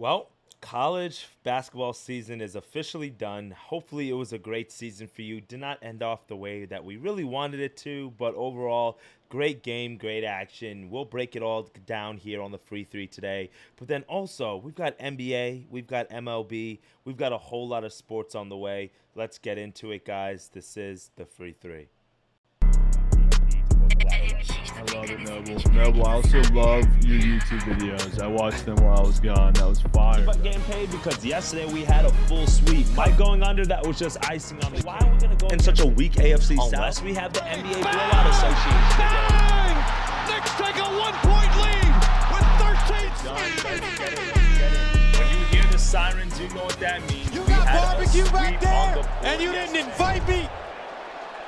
Well, college basketball season is officially done. Hopefully, it was a great season for you. Did not end off the way that we really wanted it to, but overall, great game, great action. We'll break it all down here on the Free Three today. But then also, we've got NBA, we've got MLB, we've got a whole lot of sports on the way. Let's get into it, guys. This is the Free Three. I love it, Noble. Noble, I also love your YouTube videos. I watched them while I was gone. That was fire. But getting paid because yesterday we had a full sweep. Mike going under, that was just icing on the cake. Why are we going to go in such a weak AFC South? Unless we have the NBA Blowout Association. Bang! Knicks take a 1-point lead with 13 seconds. When you hear the sirens, you know what that means. You We got had a barbecue back sweep there, on the board and you didn't yesterday. invite me.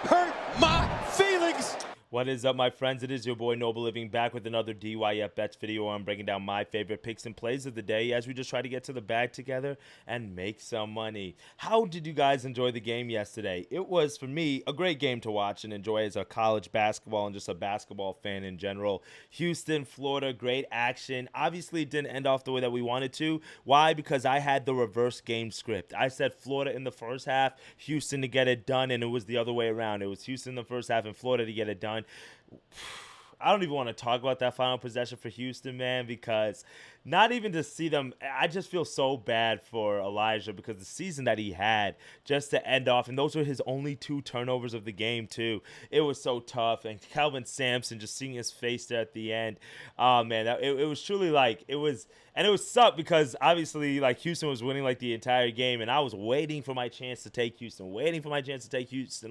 Hurt my feelings. What is up, my friends? It is your boy Noble Living back with another DYF Bets video where I'm breaking down my favorite picks and plays of the day as we just try to get to the bag together and make some money. How did you guys enjoy the game yesterday? It was, for me, a great game to watch and enjoy as a college basketball and just a basketball fan in general. Houston, Florida, great action. Obviously, it didn't end off the way that we wanted to. Why? Because I had the reverse game script. I said Florida in the first half, Houston to get it done, and it was the other way around. It was Houston in the first half and Florida to get it done. I don't even want to talk about that final possession for Houston, man, because not even to see them, I just feel so bad for Elijah because the season that he had just to end off, and those were his only 2 turnovers of the game, too. It was so tough, and Calvin Sampson, just seeing his face there at the end, oh, man, it was truly like, it was sucked because obviously, like, Houston was winning, like, the entire game, and I was waiting for my chance to take Houston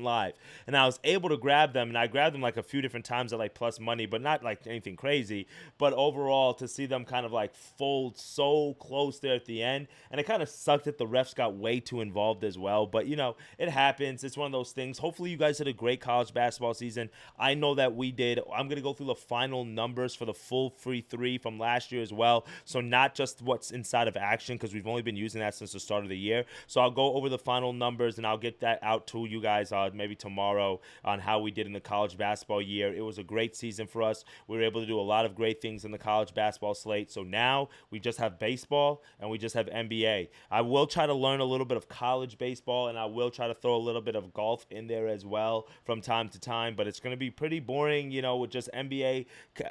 live, and I was able to grab them, and I grabbed them, like, a few different times at, like, plus money, but not, like, anything crazy, but overall, to see them kind of, like, fold so close there at the end, and it kind of sucked that the refs got way too involved as well, but, you know, it happens. It's one of those things. Hopefully, you guys had a great college basketball season. I know that we did. I'm going to go through the final numbers for the full Free Three from last year as well, so not just what's inside of action, because we've only been using that since the start of the year, so I'll go over the final numbers, and I'll get that out to you guys maybe tomorrow on how we did in the college basketball year. It was a great season for us. We were able to do a lot of great things in the college basketball slate, so now we just have baseball and we just have NBA. I will try to learn a little bit of college baseball, and I will try to throw a little bit of golf in there as well from time to time, but it's going to be pretty boring, you know, with just NBA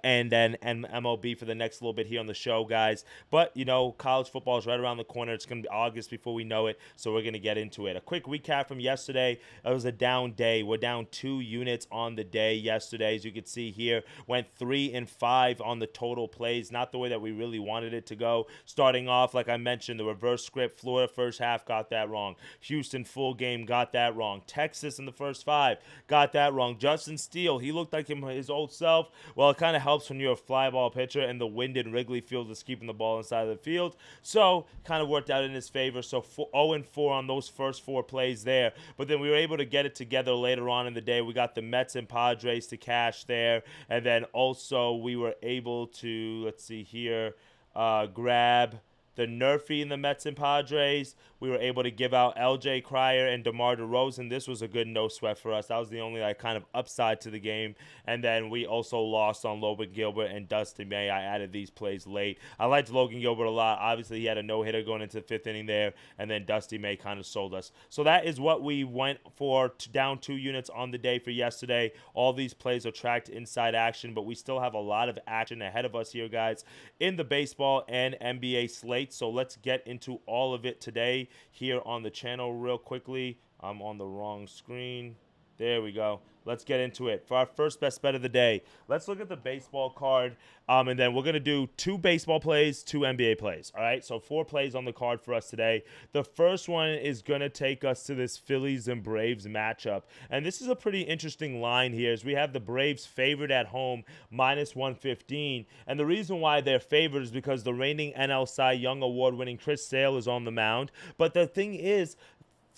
and then MLB for the next little bit here on the show, guys. But, you know, college football is right around the corner. It's going to be August before we know it, so we're going to get into it. A quick recap from yesterday. It was a down day. We're down 2 units on the day yesterday. As you can see here, went 3 and 5 on the total plays. Not the way that we really wanted it to go. Starting off, like I mentioned, the reverse script. Florida first half got that wrong. Houston full game got that wrong. Texas in the first 5 got that wrong. Justin Steele, he looked like his old self. Well, it kind of helps when you're a fly ball pitcher and the wind in Wrigley Field is keeping the ball inside of the field. So, kind of worked out in his favor. So, 0-4 on those first 4 plays there. But then we were able to get it together later on in the day. We got the Mets and Padres to cash there. And then also we were able to, let's see here, grab the Nerfy in the Mets and Padres. We were able to give out LJ Cryer and DeMar DeRozan. This was a good no sweat for us. That was the only like kind of upside to the game. And then we also lost on Logan Gilbert and Dusty May. I added these plays late. I liked Logan Gilbert a lot. Obviously, he had a no-hitter going into the 5th inning there. And then Dusty May kind of sold us. So that is what we went for, down 2 units on the day for yesterday. All these plays are tracked inside action, but we still have a lot of action ahead of us here, guys, in the baseball and NBA slate. So let's get into all of it today here on the channel real quickly. I'm on the wrong screen. There we go. Let's get into it. For our first best bet of the day, let's look at the baseball card, and then we're going to do 2 baseball plays, 2 NBA plays. All right, so 4 plays on the card for us today. The first one is going to take us to this Phillies and Braves matchup, and this is a pretty interesting line here as we have the Braves favored at home, -115, and the reason why they're favored is because the reigning NL Cy Young Award-winning Chris Sale is on the mound, but the thing is,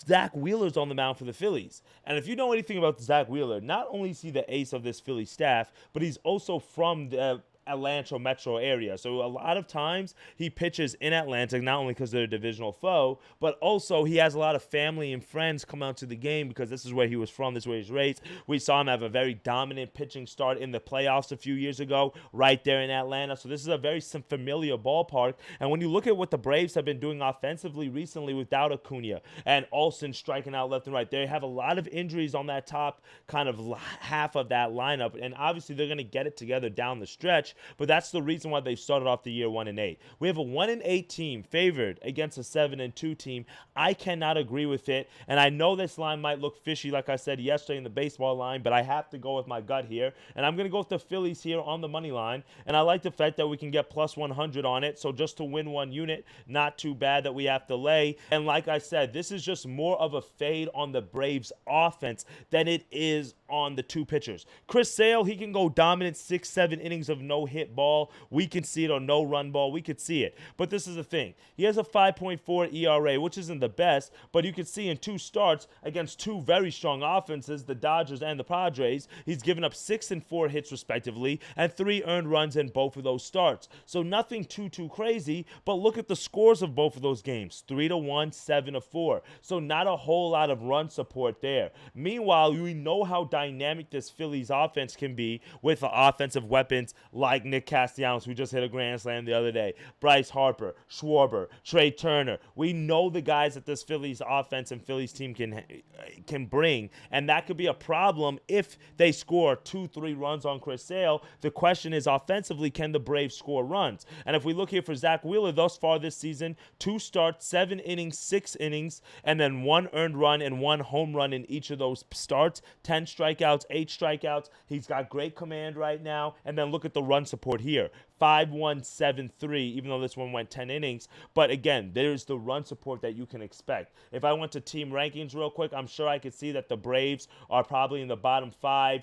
Zach Wheeler's on the mound for the Phillies. And if you know anything about Zach Wheeler, not only is he the ace of this Philly staff, but he's also from the Atlanta metro area. So a lot of times he pitches in Atlanta, not only because they're a divisional foe, but also he has a lot of family and friends come out to the game because this is where he was from, this is where he's raised. We saw him have a very dominant pitching start in the playoffs a few years ago, right there in Atlanta. So this is a very familiar ballpark. And when you look at what the Braves have been doing offensively recently without Acuna and Olsen striking out left and right, they have a lot of injuries on that top kind of half of that lineup. And obviously they're going to get it together down the stretch, but that's the reason why they started off the year 1-8. We have a 1-8 team favored against a 7-2 team. I cannot agree with it, and I know this line might look fishy, like I said yesterday in the baseball line, but I have to go with my gut here, and I'm going to go with the Phillies here on the money line, and I like the fact that we can get plus 100 on it, so just to win one unit, not too bad that we have to lay. And like I said, this is just more of a fade on the Braves offense than it is on the two pitchers. Chris Sale, he can go dominant 6-7 innings of no hit ball. We can see it, or no run ball. We could see it. But this is the thing. He has a 5.4 ERA, which isn't the best, but you can see in two starts against two very strong offenses, the Dodgers and the Padres, he's given up 6 and 4 hits respectively and 3 earned runs in both of those starts. So nothing too crazy, but look at the scores of both of those games. 3-1, 7-4. So not a whole lot of run support there. Meanwhile, we know how dynamic this Phillies offense can be with the offensive weapons like Nick Castellanos, who just hit a grand slam the other day, Bryce Harper, Schwarber, Trey Turner. We know the guys that this Phillies offense and Phillies team can bring, and that could be a problem if they score 2-3 runs on Chris Sale. The question is, offensively, can the Braves score runs? And if we look here for Zach Wheeler, thus far this season, 2 starts, 7 innings, 6 innings, and then 1 earned run and 1 home run in each of those starts, 10 strikeouts, 8 strikeouts. He's got great command right now. And then look at the run support here. 5-1-7-3, even though this one went 10 innings. But again, there's the run support that you can expect. If I went to team rankings real quick, I'm sure I could see that the Braves are probably in the bottom 5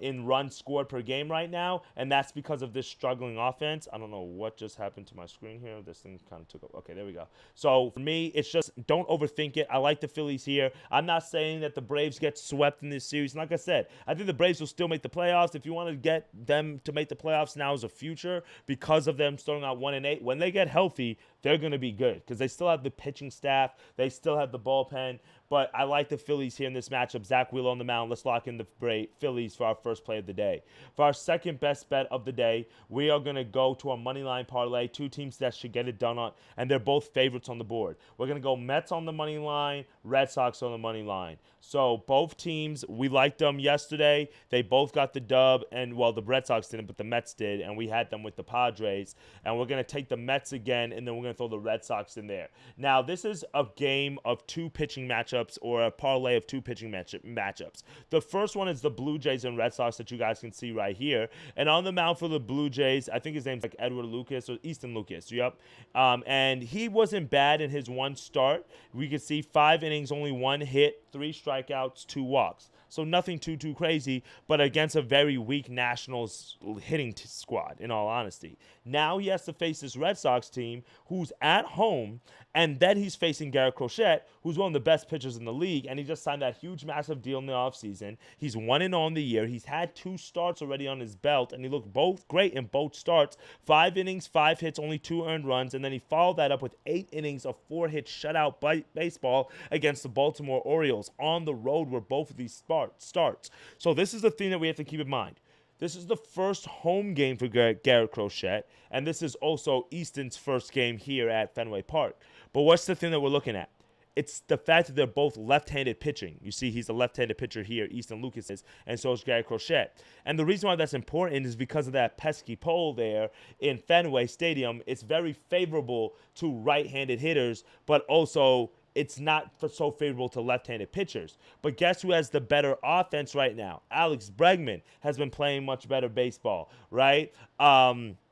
in runs scored per game right now, and that's because of this struggling offense. I don't know what just happened to my screen here. This thing kind of took up. Okay, there we go. So for me, it's just don't overthink it. I like the Phillies here. I'm not saying that the Braves get swept in this series. And like I said, I think the Braves will still make the playoffs. If you want to get them to make the playoffs, now is a future. Because of them starting out 1-8, when they get healthy, they're going to be good because they still have the pitching staff, they still have the bullpen. But I like the Phillies here in this matchup. Zach Wheeler on the mound. Let's lock in the Phillies for our first play of the day. For our second best bet of the day, we are going to go to a money line parlay. 2 teams that should get it done on, and they're both favorites on the board. We're going to go Mets on the money line, Red Sox on the money line. So both teams, we liked them yesterday. They both got the dub, and well, the Red Sox didn't, but the Mets did, and we had them with the Padres. And we're going to take the Mets again, and then we're going to throw the Red Sox in there. Now, this is a game of 2 pitching matchups, or a parlay of 2 pitching matchups. The first one is the Blue Jays and Red Sox that you guys can see right here. And on the mound for the Blue Jays, I think his name's like Edward Lucas or Easton Lucas. Yep. And he wasn't bad in his one start. We could see 5 innings, only 1 hit, 3 strikeouts, 2 walks. So nothing too crazy, but against a very weak Nationals hitting squad, in all honesty. Now he has to face this Red Sox team who's at home, and then he's facing Garrett Crochet, who's one of the best pitchers in the league, and he just signed that huge, massive deal in the offseason. He's 1-0 on the year. He's had 2 starts already on his belt, and he looked both great in both starts. 5 innings, 5 hits, only 2 earned runs, and then he followed that up with 8 innings of 4-hit shutout baseball against the Baltimore Orioles on the road where both of these starts. So this is the thing that we have to keep in mind. This is the first home game for Garrett Crochet, and this is also Easton's first game here at Fenway Park. But what's the thing that we're looking at? It's the fact that they're both left-handed pitching. You see, he's a left-handed pitcher here, Easton Lucas is, and so is Garrett Crochet. And the reason why that's important is because of that pesky pole there in Fenway Stadium. It's very favorable to right-handed hitters, but also it's not so favorable to left-handed pitchers. But guess who has the better offense right now? Alex Bregman has been playing much better baseball, right? Duran,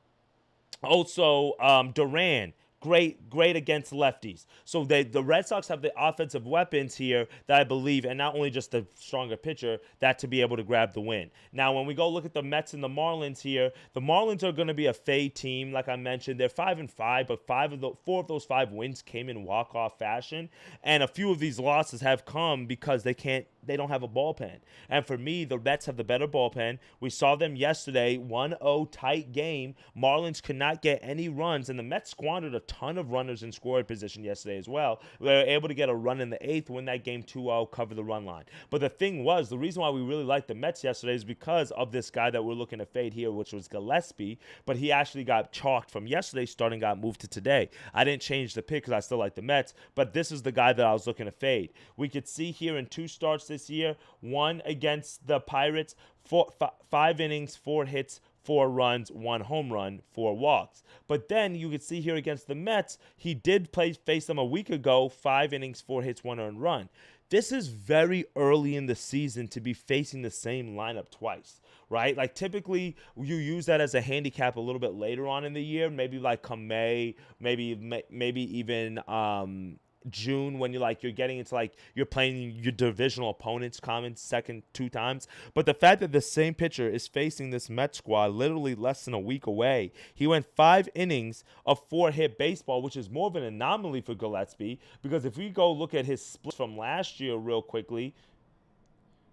great against lefties. So the Red Sox have the offensive weapons here that I believe, and not only just the stronger pitcher, that to be able to grab the win. Now, when we go look at the Mets and the Marlins here, the Marlins are going to be a fade team, like I mentioned. They're 5-5, but 4 of those 5 wins came in walk-off fashion, and a few of these losses have come because they can't they don't have a bullpen. And for me, the Mets have the better bullpen. We saw them yesterday, 1-0 tight game. Marlins could not get any runs, and the Mets squandered a ton of runners in scoring position yesterday as well. They were able to get a run in the 8th, win that game 2-0, cover the run line. But the thing was, the reason why we really liked the Mets yesterday is because of this guy that we're looking to fade here, which was Gillespie, but he actually got chalked from yesterday's starting, got moved to today. I didn't change the pick because I still like the Mets, but this is the guy that I was looking to fade. We could see here in 2 starts this year, one against the Pirates, 5 innings, 4 hits, 4 runs, 1 home run, 4 walks. But then you could see here against the Mets, he did face them a week ago, 5 innings, 4 hits, 1 earned run. This is very early in the season to be facing the same lineup twice, right? Like typically you use that as a handicap a little bit later on in the year, maybe like come May, maybe even June, when you're getting into like you're playing your divisional opponents common second 2 times. But the fact that the same pitcher is facing this Mets squad literally less than a week away, he went 5 innings of 4-hit baseball, which is more of an anomaly for Gillespie, because if we go look at his splits from last year real quickly,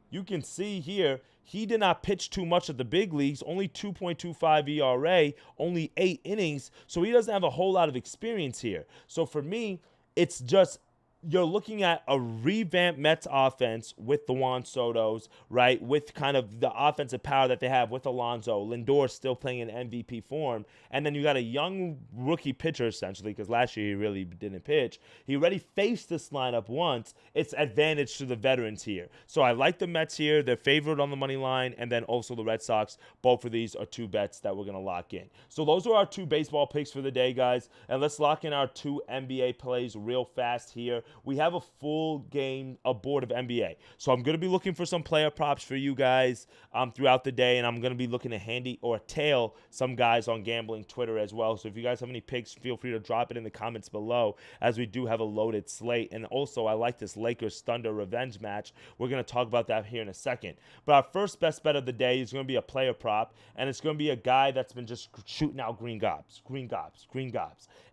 you can see here he did not pitch too much at the big leagues, only 2.25 ERA, only 8 innings, so he doesn't have a whole lot of experience here. So for me, it's just you're looking at a revamped Mets offense with the Juan Sotos, right? With kind of the offensive power that they have with Alonso. Lindor still playing in MVP form. And then you got a young rookie pitcher, essentially, because last year he really didn't pitch. He already faced this lineup once. It's advantage to the veterans here. So I like the Mets here. They're favored on the money line. And then also the Red Sox. Both of these are 2 bets that we're going to lock in. So those are our 2 baseball picks for the day, guys. And let's lock in our 2 NBA plays real fast here. We have a full game aboard of NBA. So I'm going to be looking for some player props for you guys throughout the day, and I'm going to be looking to handy or tail some guys on gambling Twitter as well. So if you guys have any picks, feel free to drop it in the comments below, as we do have a loaded slate. And also, I like this Lakers-Thunder revenge match. We're going to talk about that here in a second. But our first best bet of the day is going to be a player prop, and it's going to be a guy that's been just shooting out green gobs.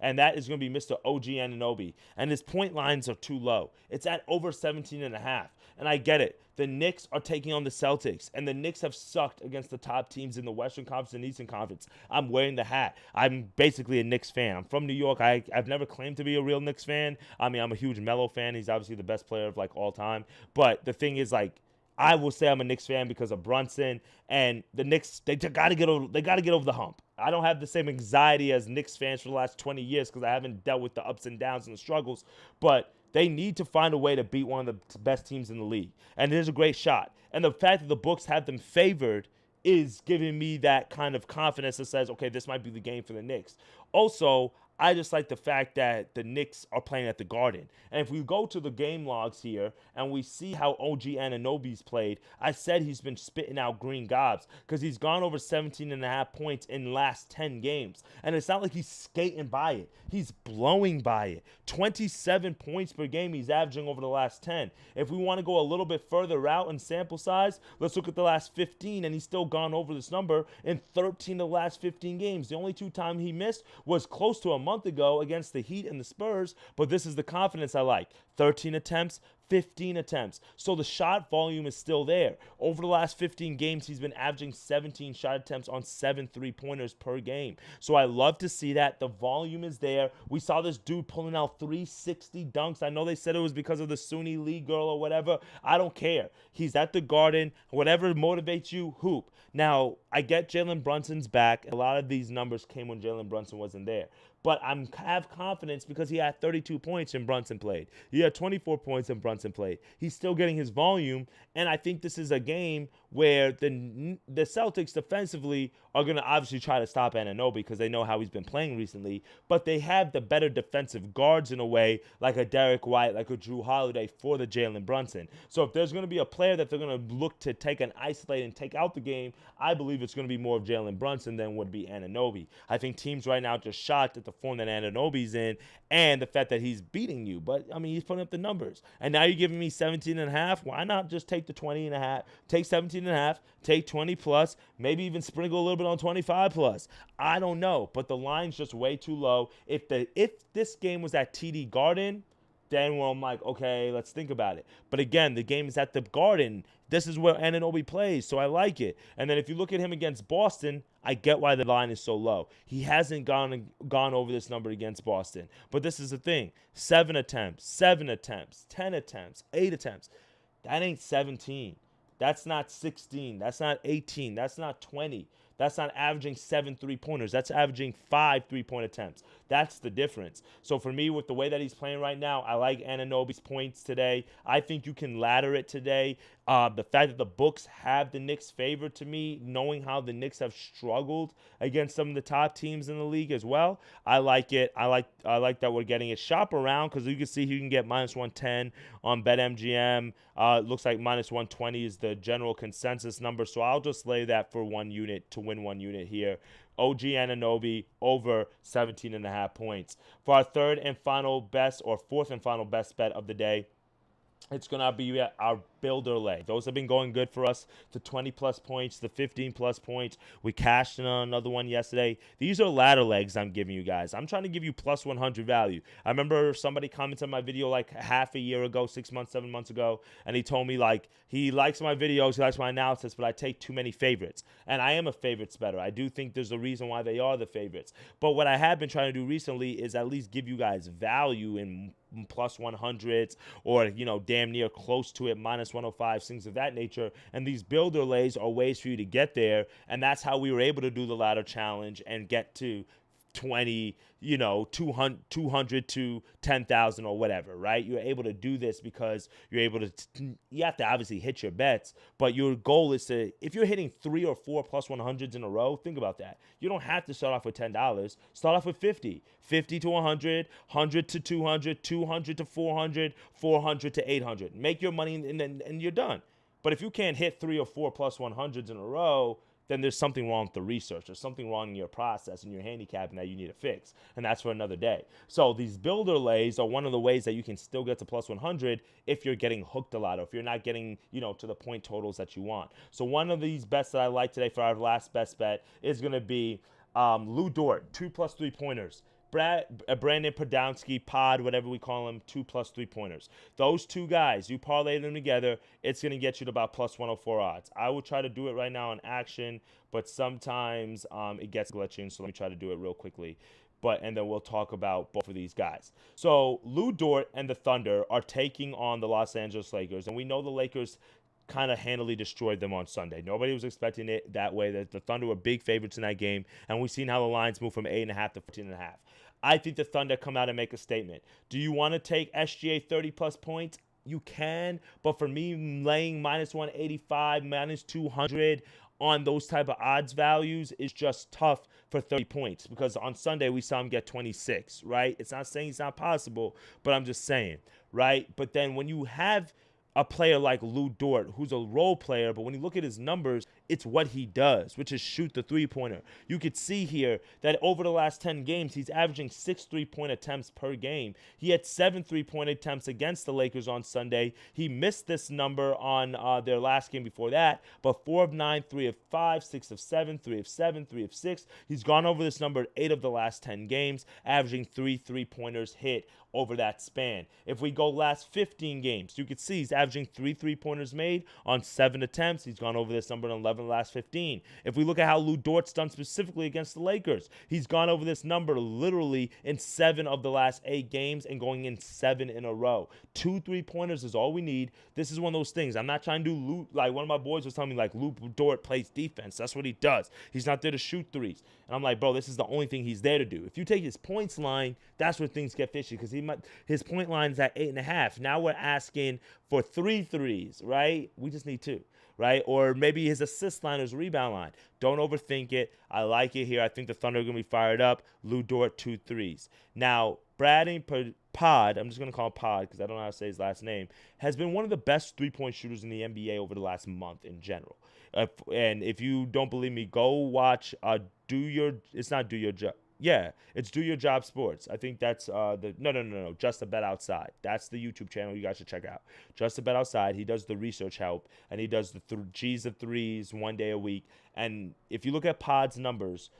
And that is going to be Mr. OG Anunoby. And his point lines are too low. It's at over 17.5. And I get it. The Knicks are taking on the Celtics, and the Knicks have sucked against the top teams in the Western Conference and Eastern Conference. I'm wearing the hat. I'm basically a Knicks fan. I'm from New York. I've never claimed to be a real Knicks fan. I mean, I'm a huge Melo fan. He's obviously the best player of like all time. But the thing is, like, I will say I'm a Knicks fan because of Brunson, and the Knicks, they got to get over the hump. I don't have the same anxiety as Knicks fans for the last 20 years because I haven't dealt with the ups and downs and the struggles, but they need to find a way to beat one of the best teams in the league. And there's a great shot. And the fact that the books have them favored is giving me that kind of confidence that says, okay, this might be the game for the Knicks. Also, I just like the fact that the Knicks are playing at the Garden. And if we go to the game logs here and we see how OG Anunoby's played, I said he's been spitting out green gobs because he's gone over 17.5 points in the last 10 games. And it's not like he's skating by it. He's blowing by it. 27 points per game he's averaging over the last 10. If we want to go a little bit further out in sample size, let's look at the last 15, and he's still gone over this number in 13 of the last 15 games. The only 2 times he missed was close to a month ago against the Heat and the Spurs, but this is the confidence I like. 13 attempts, 15 attempts. So the shot volume is still there. Over the last 15 games, he's been averaging 17 shot attempts on 7 3-pointers per game. So I love to see that. The volume is there. We saw this dude pulling out 360 dunks. I know they said it was because of the Sunni League girl or whatever. I don't care. He's at the Garden. Whatever motivates you, hoop. Now, I get Jalen Brunson's back. A lot of these numbers came when Jalen Brunson wasn't there. But I have confidence because he had 32 points and Brunson played. He had 24 points and Brunson played. He's still getting his volume, and I think this is a game where the Celtics defensively are going to obviously try to stop Anunoby because they know how he's been playing recently, but they have the better defensive guards in a way, like a Derek White, like a Drew Holiday for the Jalen Brunson. So if there's going to be a player that they're going to look to take an isolate and take out the game, I believe it's going to be more of Jalen Brunson than would be Anunoby. I think teams right now are just shocked at the form that Anunoby's in and the fact that he's beating you. But, I mean, he's putting up the numbers. And now you're giving me 17.5. Why not just take the 20.5, take 17.5, take 20 plus, maybe even sprinkle a little bit on 25 plus. I don't know, but the line's just way too low. If this game was at TD Garden, then well, I'm like, okay, let's think about it. But again, the game is at the Garden. This is where Anunoby plays, so I like it. And then if you look at him against Boston, I get why the line is so low. He hasn't gone over this number against Boston. But this is the thing. 7 attempts, 10 attempts, 8 attempts. That ain't 17. That's not 16. That's not 18. That's not 20. That's not averaging 7 3-pointers. That's averaging 5 3-point attempts. That's the difference. So for me, with the way that he's playing right now, I like Anunoby's points today. I think you can ladder it today. The fact that the books have the Knicks favored to me, knowing how the Knicks have struggled against some of the top teams in the league as well, I like it. I like that we're getting it. Shop around because you can see you can get -110 on BetMGM. Looks like -120 is the general consensus number. So I'll just lay that for 1 unit to win 1 unit here. OG Anunoby over 17.5 points. For our fourth and final best bet of the day, it's going to be our builder leg. Those have been going good for us. The 20-plus points, the 15-plus points. We cashed in on another one yesterday. These are ladder legs I'm giving you guys. I'm trying to give you plus 100 value. I remember somebody commented on my video like half a year ago, 6 months, 7 months ago, and he told me like he likes my videos, he likes my analysis, but I take too many favorites. And I am a favorites better. I do think there's a reason why they are the favorites. But what I have been trying to do recently is at least give you guys value in plus 100s or, damn near close to it, -105, things of that nature. And these builder lays are ways for you to get there. And that's how we were able to do the ladder challenge and get to 20, 200 to 10,000 or whatever, right? You're able to do this because you're able to, you have to obviously hit your bets, but your goal is to, if you're hitting 3 or 4 plus 100s in a row, think about that. You don't have to start off with $10. Start off with 50 to 100, 100 to 200, 200 to 400, 400 to 800. Make your money and you're done. But if you can't hit 3 or 4 plus 100s in a row, then there's something wrong with the research. There's something wrong in your process and your handicapping that you need to fix. And that's for another day. So these builder lays are one of the ways that you can still get to plus 100 if you're getting hooked a lot or if you're not getting, to the point totals that you want. So one of these bets that I like today for our last best bet is going to be Lou Dort, 2 plus 3-pointers. Brandon Podolsky, Pod, whatever we call him, 2 plus 3-pointers. Those two guys, you parlay them together, it's going to get you to about plus 104 odds. I will try to do it right now on action, but sometimes it gets glitching, so let me try to do it real quickly. And then we'll talk about both of these guys. So Lou Dort and the Thunder are taking on the Los Angeles Lakers, and we know the Lakers kind of handily destroyed them on Sunday. Nobody was expecting it that way. The Thunder were big favorites in that game, and we've seen how the lines move from 8.5 to 14.5. I think the Thunder come out and make a statement. Do you want to take SGA 30-plus points? You can, but for me, laying -185, -200 on those type of odds values is just tough for 30 points because on Sunday we saw him get 26, right? It's not saying it's not possible, but I'm just saying, right? But then when you have a player like Lou Dort, who's a role player, but when you look at his numbers, it's what he does, which is shoot the three-pointer. You could see here that over the last 10 games, he's averaging 6 3-point attempts per game. He had 7 3-point attempts against the Lakers on Sunday. He missed this number on their last game before that, but 4 of 9, 3 of 5, 6 of 7, 3 of 7, 3 of 6. He's gone over this number 8 of the last 10 games, averaging 3 3-pointers hit over that span. If we go last 15 games, you can see he's averaging 3 3-pointers made on 7 attempts. He's gone over this number in 11 of the last 15. If we look at how Lou Dort's done specifically against the Lakers, he's gone over this number literally in 7 of the last 8 games and going in 7 in a row. 2 3-pointers is all we need. This is one of those things. I'm not trying to do Lou, like one of my boys was telling me like Lou Dort plays defense. That's what he does. He's not there to shoot threes. And I'm like, bro, this is the only thing he's there to do. If you take his points line, that's where things get fishy because his point line is at 8.5. Now we're asking for 3 threes, right? We just need 2, right? Or maybe his assist line or his rebound line. Don't overthink it. I like it here. I think the Thunder are going to be fired up. Lou Dort, 2 threes. Now, Brandon Pod, I'm just going to call him Pod because I don't know how to say his last name, has been one of the best 3-point shooters in the NBA over the last month in general. And if you don't believe me, go watch it's not Do Your Job. Yeah, it's Do Your Job Sports. I think that's no, Just a Bet Outside. That's the YouTube channel you guys should check out. Just a Bet Outside. He does the research help, and he does the G's of threes 1 day a week. And if you look at Pod's numbers,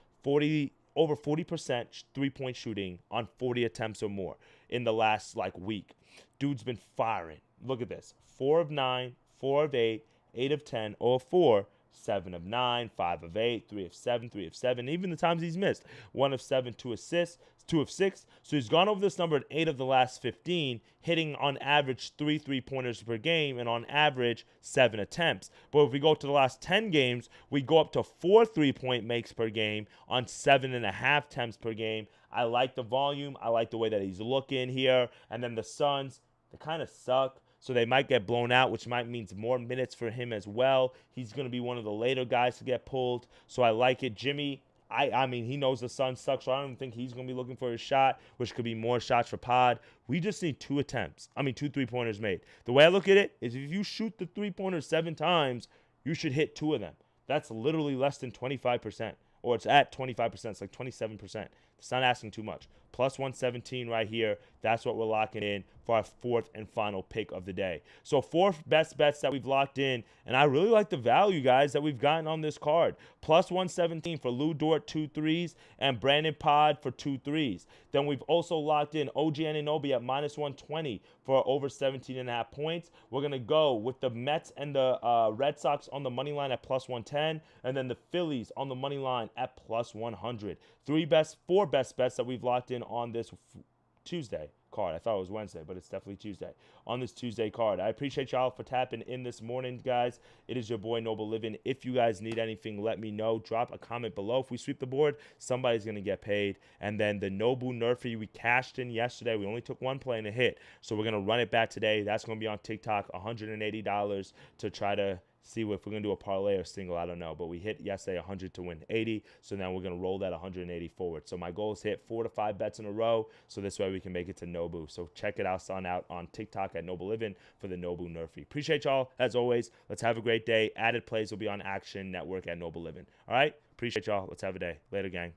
over 40% three-point shooting on 40 attempts or more in the last like week. Dude's been firing. Look at this. 4 of 9, 4 of 8, 8 of 10, 0 of 4, 7 of 9, 5 of 8, 3 of 7, 3 of 7. Even the times he's missed. 1 of 7, 2 assists, 2 of 6. So he's gone over this number in 8 of the last 15, hitting on average 3 3-pointers per game and on average 7 attempts. But if we go to the last 10 games, we go up to 4 3-point makes per game on 7.5 attempts per game. I like the volume. I like the way that he's looking here. And then the Suns, they kind of suck. So they might get blown out, which might mean more minutes for him as well. He's going to be one of the later guys to get pulled. So I like it. Jimmy, I mean, he knows the Suns suck, so I don't even think he's going to be looking for a shot, which could be more shots for Pod. We just need 2 3-pointers made. The way I look at it is if you shoot the 3-pointers 7 times, you should hit 2 of them. That's literally less than 25%. Or it's at 25%. It's like 27%. It's not asking too much. Plus 117 right here. That's what we're locking in for our 4th and final pick of the day. So 4 best bets that we've locked in. And I really like the value, guys, that we've gotten on this card. Plus 117 for Lou Dort 2 threes and Brandon Pod for 2 threes. Then we've also locked in OG Anunoby at minus 120 for over 17.5 points. We're going to go with the Mets and the Red Sox on the money line at plus 110. And then the Phillies on the money line at plus 100. 4 best bets that we've locked in on this Tuesday card. I thought it was Wednesday, but it's definitely Tuesday. On this Tuesday card. I appreciate y'all for tapping in this morning, guys. It is your boy Noble Living. If you guys need anything, let me know. Drop a comment below. If we sweep the board, somebody's going to get paid. And then the Nobu Nerfy, we cashed in yesterday. We only took 1 play and a hit. So we're going to run it back today. That's going to be on TikTok. $180 to try to see if we're going to do a parlay or single. I don't know. But we hit yesterday 100 to win 80. So now we're going to roll that 180 forward. So my goal is to hit 4 to 5 bets in a row. So this way we can make it to Nobu. So check it out on TikTok at Noble Living for the Nobu Nerfy. Appreciate y'all. As always, let's have a great day. Added plays will be on Action Network at Noble Living. All right? Appreciate y'all. Let's have a day. Later, gang.